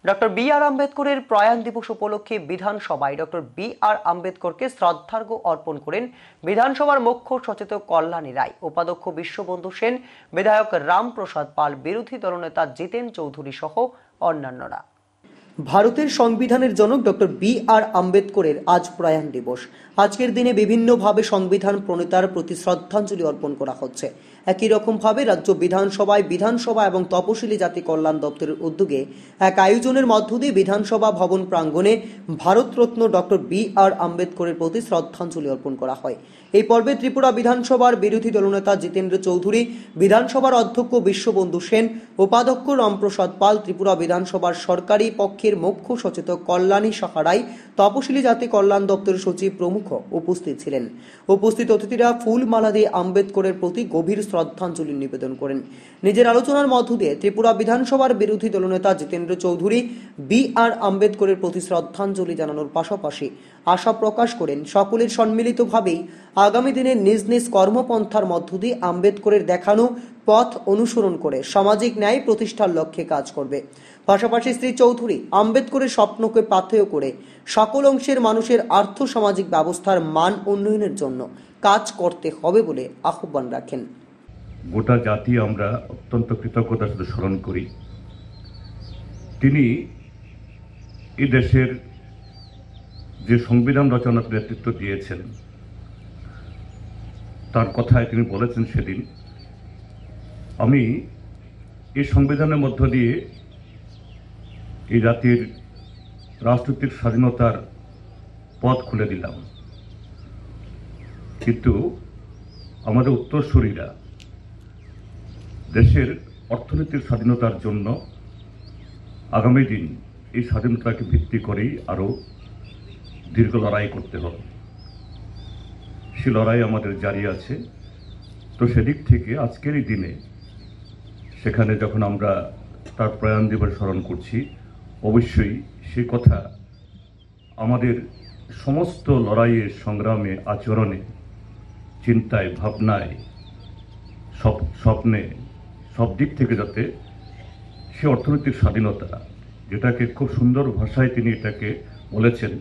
Doctor B আর আম্বেদকরের প্রয়াণ দিবস উপলক্ষে বিধানসভায় ডক্টর বি আর আম্বেদকরকে শ্রদ্ধার্ঘ্য অর্পণ করেন বিধানসভার মুখ্য সচেতক কল্যাণী রায়, উপাধ্যক্ষ বিশ্ববন্ধু সেন, বিধায়ক রামপ্রসাদ পাল, বিরোধী দলনেতা জিতেন চৌধুরী সহ অন্যান্যরা। ভারতের সংবিধানের জনক ডক্টর বি আর আম্বেদকরের আজ প্রয়াণ দিবস। আজকের দিনে বিভিন্নভাবে সংবিধান প্রণেতার প্রতি শ্রদ্ধাঞ্জলি অর্পণ করা হচ্ছে। একই রকমভাবে রাজ্য বিধানসভা এবং তপশিলি জাতি কল্যাণ দপ্তরের উদ্যোগে এক আয়োজনের মধ্য দিয়ে বিধানসভা ভবন প্রাঙ্গণে ভারতরত্ন ডক্টর বি আর আম্বেদকরের প্রতি শ্রদ্ধাঞ্জলি অর্পণ করা হয়। এই পর্বে ত্রিপুরা বিধানসভার বিরোধী দলনেতা জিতেন্দ্র চৌধুরী, বিধানসভার অধ্যক্ষ বিশ্ববন্ধু সেন, উপাধ্যক্ষ রামপ্রসাদ পাল, ত্রিপুরা বিধানসভার সরকারি পক্ষের মুখ্য সচেতক কল্যাণী রায়, তপশিলি জাতি কল্যাণ দপ্তরের সচিব প্রমুখ উপস্থিত ছিলেন। উপস্থিত অতিথিরা ফুলমালা দিয়ে আম্বেদকরের প্রতি গভীর শ্রদ্ধাঞ্জলি নিবেদন করেন। নিজের আলোচনার মধ্য দিয়ে ত্রিপুরা বিধানসভার বিরোধী দলনেতা জিতেন্দ্র চৌধুরী বি আর আম্বেদকরের প্রতি শ্রদ্ধাঞ্জলি জানানোর পাশাপাশি আশা প্রকাশ করেন সকলের সম্মিলিতভাবেই আগামী দিনে নিজ নিজ কর্মপন্থার মধ্য দিয়ে আম্বেদকরের দেখানো পথ অনুসরণ করে সামাজিক ন্যায় প্রতিষ্ঠার লক্ষ্যে কাজ করবে। পাশাপাশি শ্রী চৌধুরী আম্বেদকরের স্বপ্নকে পাথেয় করে সকল অংশের মানুষের আর্থ সামাজিক ব্যবস্থার মান উন্নয়নের জন্য কাজ করতে হবে বলে আহ্বান রাখেন। গোটা জাতি আমরা অত্যন্ত কৃতজ্ঞতার সাথে স্মরণ করি। তিনি এই দেশের যে সংবিধান রচনার নেতৃত্ব দিয়েছেন, তার কথায় তিনি বলেছেন সেদিন, আমি এই সংবিধানের মধ্য দিয়ে এই জাতির রাজনৈতিক স্বাধীনতার পথ খুলে দিলাম। কিন্তু আমাদের উত্তরসূরিরা দেশের অর্থনৈতিক স্বাধীনতার জন্য আগামী দিন এই স্বাধীনতাকে ভিত্তি করেই আরও দীর্ঘ লড়াই করতে হবে। সে লড়াই আমাদের জারি আছে। তো সেদিক থেকে আজকের এই দিনে সেখানে যখন আমরা তার প্রয়াণ দিবস স্মরণ করছি, অবশ্যই সে কথা আমাদের সমস্ত লড়াইয়ে, সংগ্রামে, আচরণে, চিন্তায়, ভাবনায়, স্বপ্নে, সব দিক থেকে যাতে সে অর্থনৈতিক স্বাধীনতা, যেটাকে খুব সুন্দর ভাষায় তিনি এটাকে বলেছেন,